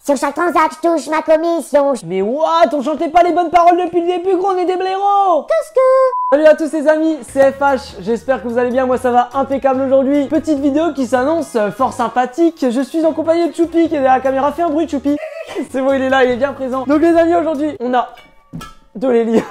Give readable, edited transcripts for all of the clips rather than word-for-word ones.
Sur chaque transac, je touche ma commission. Mais what? On chantait pas les bonnes paroles depuis le début, gros, on est des blaireaux. Qu'est-ce que... Salut à tous les amis, c'est FH, j'espère que vous allez bien, moi ça va impeccable aujourd'hui. Petite vidéo qui s'annonce fort sympathique, je suis en compagnie de Choupi qui est derrière la caméra, fais un bruit Choupi. C'est bon, il est là, il est bien présent. Donc les amis, aujourd'hui, on a de l'hélium.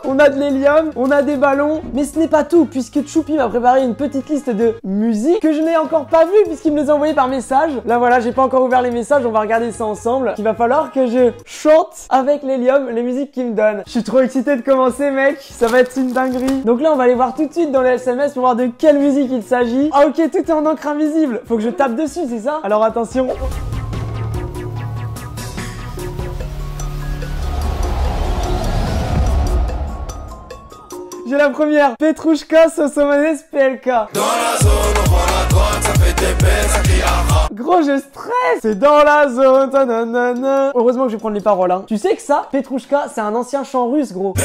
On a de l'hélium, on a des ballons, mais ce n'est pas tout puisque Choupi m'a préparé une petite liste de musiques que je n'ai encore pas vues puisqu'il me les a envoyées par message. Là voilà, j'ai pas encore ouvert les messages, on va regarder ça ensemble. Il va falloir que je chante avec l'hélium les musiques qu'il me donne. Je suis trop excité de commencer mec, ça va être une dinguerie. Donc là on va aller voir tout de suite dans les SMS pour voir de quelle musique il s'agit. Ah ok, tout est en encre invisible, faut que je tape dessus, c'est ça? Alors attention. J'ai la première, Petrouchka, Sosomanes, PLK. Dans la zone, on prend la droite, ça fait TP, ça crie aha. Gros, je stresse. C'est dans la zone, tananana. Heureusement que je vais prendre les paroles, hein. Tu sais que ça, Petrouchka, c'est un ancien chant russe, gros.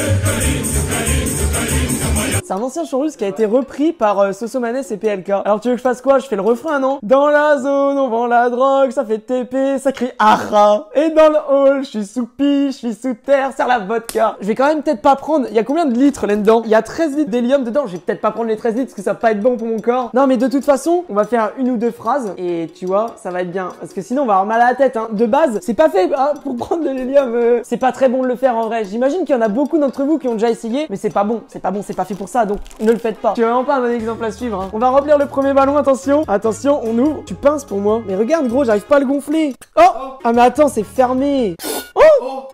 C'est un ancien chant russe qui a été repris par Sosomanes et PLK. Alors tu veux que je fasse quoi? Je fais le refrain, non? Dans la zone, on vend la drogue, ça fait TP, ça crie aha. Et dans le hall, je suis sous piche, je suis sous terre, sers la vodka. Je vais quand même peut-être pas prendre... Il y a combien de litres là-dedans? Il y a 13 litres d'hélium dedans. Je vais peut-être pas prendre les 13 litres parce que ça va pas être bon pour mon corps. Non mais de toute façon, on va faire une ou deux phrases et tu vois, ça va être bien. Parce que sinon on va avoir mal à la tête, hein. De base, c'est pas fait hein, pour prendre de l'hélium. C'est pas très bon de le faire en vrai. J'imagine qu'il y en a beaucoup d'entre vous qui ont déjà essayé, mais c'est pas bon. C'est pas bon, c'est pas fait pour ça. Donc ne le faites pas. Tu es vraiment pas un bon exemple à suivre, hein. On va remplir le premier ballon, attention. Attention, on ouvre. Tu pinces pour moi. Mais regarde gros, j'arrive pas à le gonfler. Oh, ah mais attends, c'est fermé. Oh,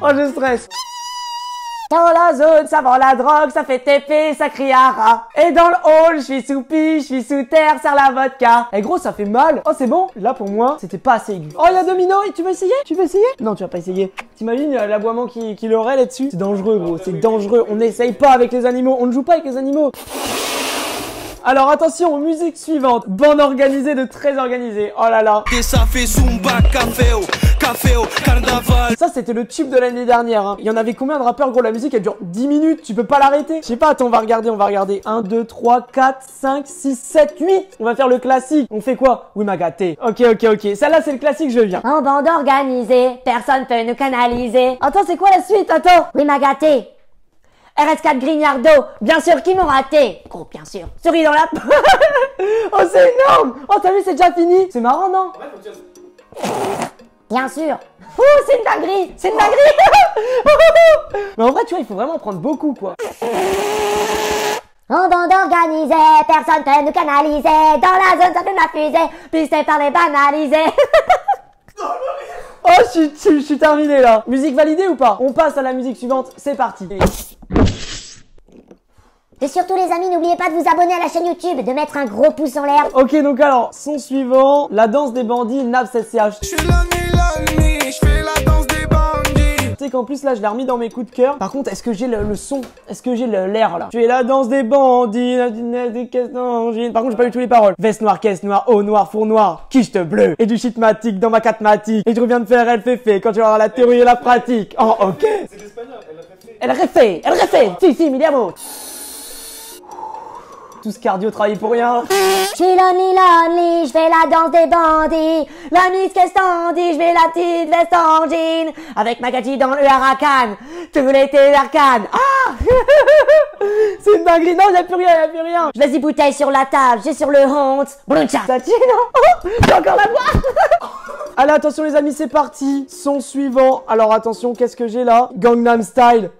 oh je stresse. Dans la zone, ça vend la drogue, ça fait TP, ça crie ara. Et dans le hall, je suis sous piche, je suis sous terre, sers la vodka. Eh gros, ça fait mal. Oh, c'est bon. Là, pour moi, c'était pas assez aigu. Oh, il y a Domino. Tu veux essayer? Tu veux essayer? Non, tu vas pas essayer. T'imagines l'aboiement qu'il aurait là-dessus? C'est dangereux, gros. C'est dangereux. On n'essaye pas avec les animaux. On ne joue pas avec les animaux. Alors attention, musique suivante. Bande organisée de très organisée. Oh là là. Et ça fait Zumba, café au carnaval. Ça c'était le tube de l'année dernière, hein. Il y en avait combien de rappeurs gros? La musique elle dure 10 minutes, tu peux pas l'arrêter. Je sais pas, attends, on va regarder. 1, 2, 3, 4, 5, 6, 7, 8. On va faire le classique. On fait quoi? Oui ma gâtée. Ok. Celle-là c'est le classique, je viens. En bande organisée, personne peut nous canaliser. Attends, c'est quoi la suite? Attends. Oui ma gâtée. RS4 Grignardo, bien sûr qu'ils m'ont raté. Gros, bien sûr. Souris dans la... Oh c'est énorme. Oh t'as vu, c'est déjà fini. C'est marrant non? Bien sûr. Ouh, c'est une dinguerie. C'est une dinguerie. Mais en vrai tu vois, il faut vraiment prendre beaucoup quoi. En bande organisée, personne peut nous canaliser. Dans la zone, ça peut m'affuser. Pisté par les banalisés. Oh je suis terminé là. Musique validée ou pas? On passe à la musique suivante, c'est parti. Et surtout les amis, n'oubliez pas de vous abonner à la chaîne YouTube, de mettre un gros pouce en l'air. Ok donc alors, son suivant, la danse des bandits, Naps SCH. Je fais la nuit, je fais la danse des bandits. Tu sais qu'en plus là je l'ai remis dans mes coups de cœur. Par contre, est-ce que j'ai le son? Est-ce que j'ai l'air là? Tu es la danse des bandits, des caisses d'angine. Par contre j'ai pas eu tous les paroles. Veste noire, caisse noire, eau noire, four noir, quiche bleu. Et du shitmatique dans ma catmatique. Et je reviens de faire elle fait quand tu auras la théorie et la pratique. Oh ok. C'est l'espagnol, elle a fait. Elle refait. Si, milliamo. Tout ce cardio travaille pour rien. Je suis lonely, je fais la danse des bandits. La Miss Kestandi, je mets la petite veste en jean. Avec ma gadji dans le Huracan, tout l'été d'arcane. Ah. C'est une dinguerie, non, y'a plus rien. Je laisse des bouteilles sur la table, j'ai sur le honte. Bruncha. Ça tient, non? Oh, j'ai encore la voix. Allez, attention les amis, c'est parti. Son suivant. Alors attention, qu'est-ce que j'ai là? Gangnam Style.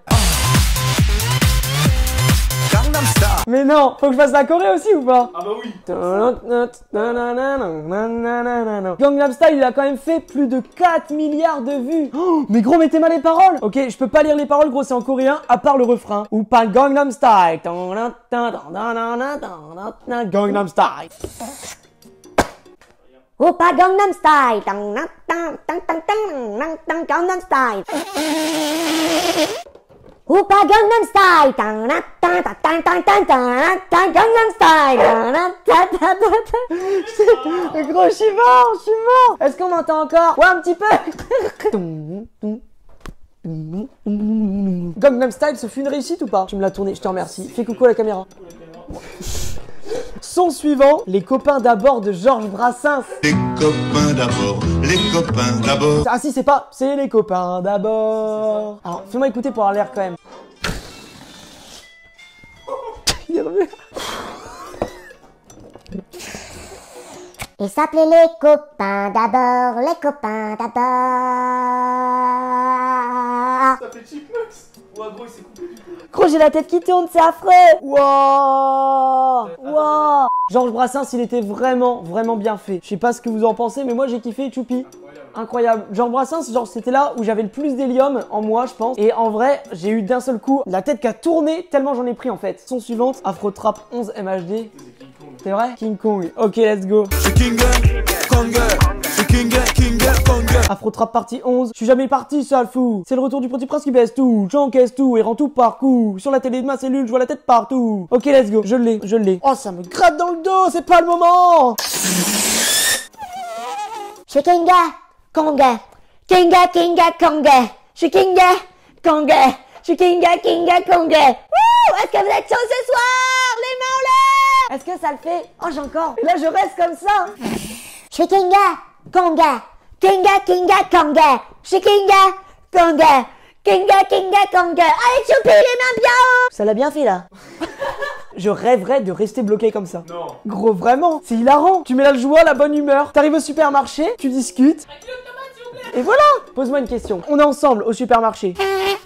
Mais non, faut que je fasse la Corée aussi ou pas? Ah bah oui. Gangnam Style, il a quand même fait plus de 4 milliards de vues. Oh, mais gros, mettez-moi les paroles. Ok, je peux pas lire les paroles, gros, c'est en coréen, à part le refrain. Ou pas Gangnam Style. Gangnam Style. Oppa Gangnam Style. Gangnam Style. Oppa Gangnam Style. Gangnam Style. Gros, je suis mort. Est-ce qu'on m'entend encore? Ouais, un petit peu. Gangnam Style, ce fut une réussite ou pas? Tu me l'as tourné, je te remercie. Fais coucou à la caméra. Son suivant, les copains d'abord de Georges Brassens. Les copains d'abord, les copains d'abord. Ah si, c'est pas, c'est les copains d'abord. Alors, fais-moi écouter pour avoir l'air quand même. Il est revenu. Ils s'appelaient les copains d'abord, les copains d'abord. Ça fait Chipmunks. Ouah, gros, il s'est coupé du coup. Gros, j'ai la tête qui tourne, c'est affreux. Wouah. Wouah. Georges Brassens, il était vraiment bien fait. Je sais pas ce que vous en pensez, mais moi j'ai kiffé Choupi. Incroyable. Georges Brassens, genre c'était là où j'avais le plus d'hélium en moi, je pense. Et en vrai, j'ai eu d'un seul coup la tête qui a tourné tellement j'en ai pris en fait. Son suivante, Afro Trap 11 MHD. C'est vrai? King Kong. Ok, let's go. Afro Trap partie 11. Je suis jamais parti, sale fou. C'est le retour du petit prince qui baisse tout. J'encaisse tout et rend tout par coup. Sur la télé de ma cellule, je vois la tête partout. Ok, let's go. Je l'ai. Oh, ça me gratte dans le dos, c'est pas le moment. Je suis Kinga, Konga. Kinga, Kinga, Konga. Je suis Kinga, Konga. Je suis Kinga, Kinga, Konga. Wouh! Est-ce que vous êtes chauds ce soir? Les mains en l'air! Est-ce que ça le fait? Oh, j'ai encore. Là, je reste comme ça. Je suis Kinga, Konga. Kinga, Kinga, Konga. Je suis Kinga, Konga. Kinga, Kinga, Konga. Allez, Choupi, les mains bien haut! Ça l'a bien fait, là. Je rêverais de rester bloqué comme ça. Non. Gros, vraiment, c'est hilarant. Tu mets la joie, la bonne humeur. T'arrives au supermarché, tu discutes. Et voilà. Pose-moi une question. On est ensemble au supermarché.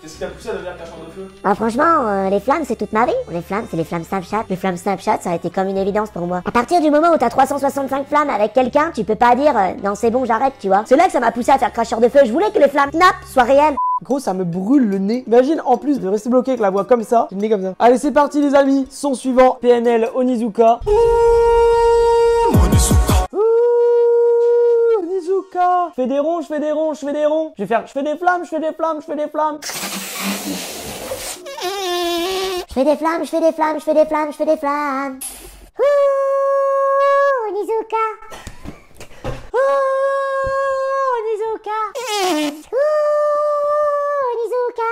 Qu'est-ce qui t'a poussé à devenir cracheur de feu? Ah, franchement, les flammes, c'est toute ma vie. Les flammes, c'est les flammes Snapchat. Les flammes Snapchat, ça a été comme une évidence pour moi. À partir du moment où t'as 365 flammes avec quelqu'un, tu peux pas dire non, c'est bon, j'arrête, tu vois. C'est là que ça m'a poussé à faire cracheur de feu. Je voulais que les flammes Snap soient réelles. Gros, ça me brûle le nez. Imagine, en plus de rester bloqué avec la voix comme ça, j'ai le nez comme ça. Allez, c'est parti, les amis. Son suivant, PNL Onizuka. Onizuka. Je fais des ronds, je fais des ronds, je fais des ronds. Je vais faire, je fais des flammes, je fais des flammes, je fais des flammes. Je fais des flammes, je fais des flammes, je fais des flammes, je fais des flammes. Ouh, Onizuka. Ouh, Onizuka. Ouh, Onizuka.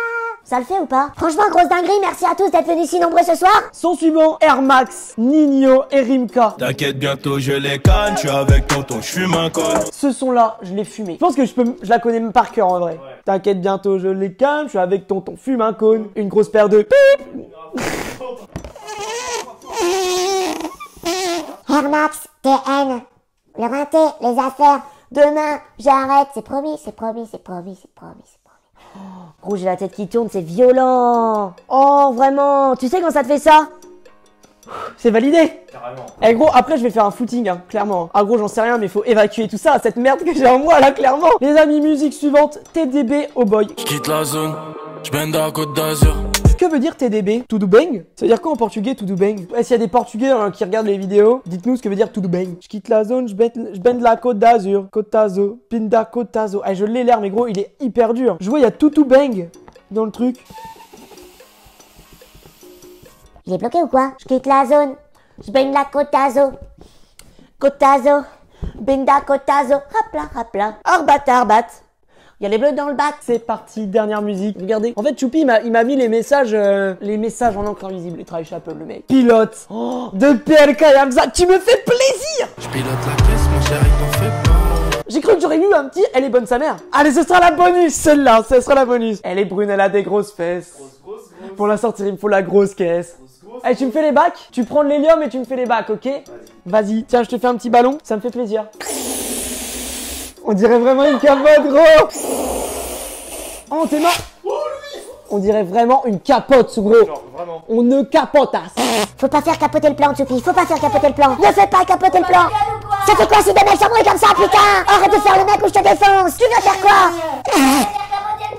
Ça le fait ou pas? Franchement, grosse dinguerie, merci à tous d'être venus si nombreux ce soir. Son suivant, Air Max, Nino et Rimka. T'inquiète, bientôt je les canne, je suis avec tonton, je fume un col. Ce son-là, je l'ai fumé. Je pense que je la connais même par cœur en vrai. Ouais. T'inquiète, bientôt je les calme, je suis avec tonton, fume un cône, une grosse paire de pip. Air Max, TN. Le rinté, les affaires. Demain, j'arrête. C'est promis, c'est promis, c'est promis, c'est promis, c'est promis. Oh, gros, j'ai la tête qui tourne, c'est violent. Oh, vraiment. Tu sais quand ça te fait ça? C'est validé. Carrément. Eh gros, après je vais faire un footing, hein, clairement. Ah gros, j'en sais rien, mais faut évacuer tout ça, cette merde que j'ai en moi là, clairement. Les amis, musique suivante, TDB, oh boy. J'quitte la zone, j'baigne dans la Côte d'Azur. Que veut dire TDB? Tudo bem? Ça veut dire quoi en portugais, tudo bem? S'il y a des portugais qui regardent les vidéos, dites-nous ce que veut dire tudo bem. Je quitte la zone, je baigne la Côte d'Azur. Côte-Tazo, Pinda Côte-Tazo. Ah, je l'ai l'air, mais gros, il est hyper dur. Je vois, il y a tudo bang dans le truc. Il est bloqué ou quoi? Je quitte la zone. Je baigne la Côte-Tazo. Côte-Tazo. Binda Côte-Tazo. Hop là, hop là. Arbat, arbat. Il y a les bleus dans le bac. C'est parti, dernière musique. Regardez. En fait, Choupi, il m'a mis les messages en encre invisible. Il travaille chez Apple, le mec. Pilote. Oh, de PLK et Hamza. Tu me fais plaisir. Je pilote la caisse, mon chéri, t'en fais pas. J'ai cru que j'aurais eu un petit. Elle est bonne sa mère. Allez, ce sera la bonus. Celle-là, ce sera la bonus. Elle est brune, elle a des grosses fesses. Grosse. Pour la sortir, il me faut la grosse caisse. Allez, tu me fais les bacs. Tu prends de l'hélium et tu me fais les bacs, ok? Vas-y. Tiens, je te fais un petit ballon. Ça me fait plaisir. On dirait vraiment une capote, gros. Oh, t'es mort. On dirait vraiment une capote, ce gros. Genre, vraiment. On ne capotasse. Faut pas faire capoter le plan, Choupi. Faut pas faire capoter le plan. Ne fais pas capoter le plan. Ça fait quoi si deux mecs s'embrouillent comme ça, putain? Arrête de faire le mec ou je te défonce. Tu vas faire quoi?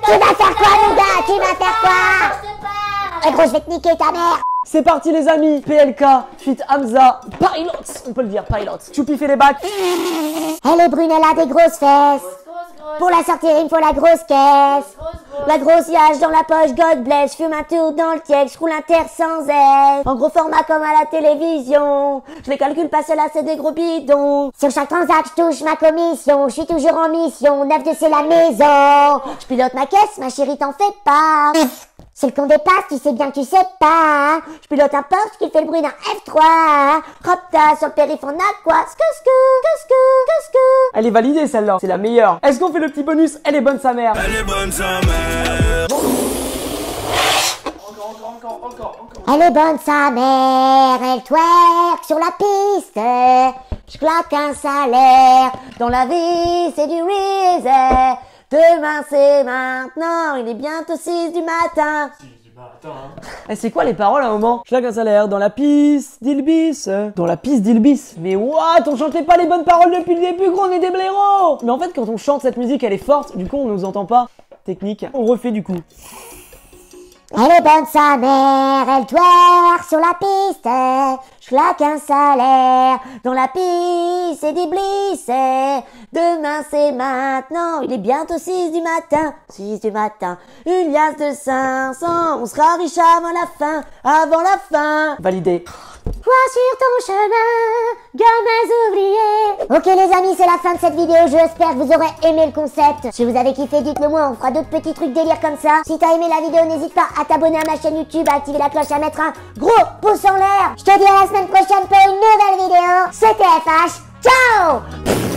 Tu vas faire quoi, mon gars? Tu vas faire quoi? Eh gros, je vais te niquer ta mère. C'est parti, les amis. PLK, Fit Hamza, Pilots. On peut le dire, Pilots. Choupi fait les bacs. Elle est brune, elle a des grosses fesses. Pour la sortir, il me faut la grosse caisse. La grossiage dans la poche, God bless. Je fume un tour dans le tièque, je roule un terre sans aide. En gros format comme à la télévision. Je les calcule pas, cela c'est des gros bidons. Sur chaque transac, je touche ma commission. Je suis toujours en mission, 9 de c'est la maison. Je pilote ma caisse, ma chérie, t'en fais pas. C'est le qu'on dépasse, tu sais bien que tu sais pas. Je pilote un Porsche qui fait le bruit d'un F3. Rapta sur le périph' on a quoi? Elle est validée celle-là, c'est la meilleure. Est-ce qu'on fait le petit bonus? Elle est bonne sa mère. Elle est bonne sa mère. Encore. Elle est bonne sa mère, elle twerk sur la piste. Je claque un salaire, dans la vie c'est du reason. Demain c'est maintenant, il est bientôt 6 du matin. Eh, c'est quoi les paroles à un moment? Je claque un salaire dans la piste d'Ilbis. Dans la piste d'Ilbis. Mais what? On chantait pas les bonnes paroles depuis le début, gros, on est des blaireaux. Mais en fait, quand on chante cette musique, elle est forte, du coup on nous entend pas. Technique. On refait du coup. Elle est bonne sa mère, elle twerk sur la piste. Je claque un salaire, dans la piste c'est d'Iblis. Demain c'est maintenant, il est bientôt 6 du matin. 6 du matin, une liasse de 500. On sera riche avant la fin, Validé. Toi sur ton chemin, gamins oubliés. Ok les amis, c'est la fin de cette vidéo, j'espère que vous aurez aimé le concept. Si vous avez kiffé, dites-le moi, on fera d'autres petits trucs délire comme ça. Si t'as aimé la vidéo, n'hésite pas à t'abonner à ma chaîne YouTube, à activer la cloche, à mettre un gros pouce en l'air. Je te dis à la semaine prochaine pour une nouvelle vidéo. C'était FH, ciao.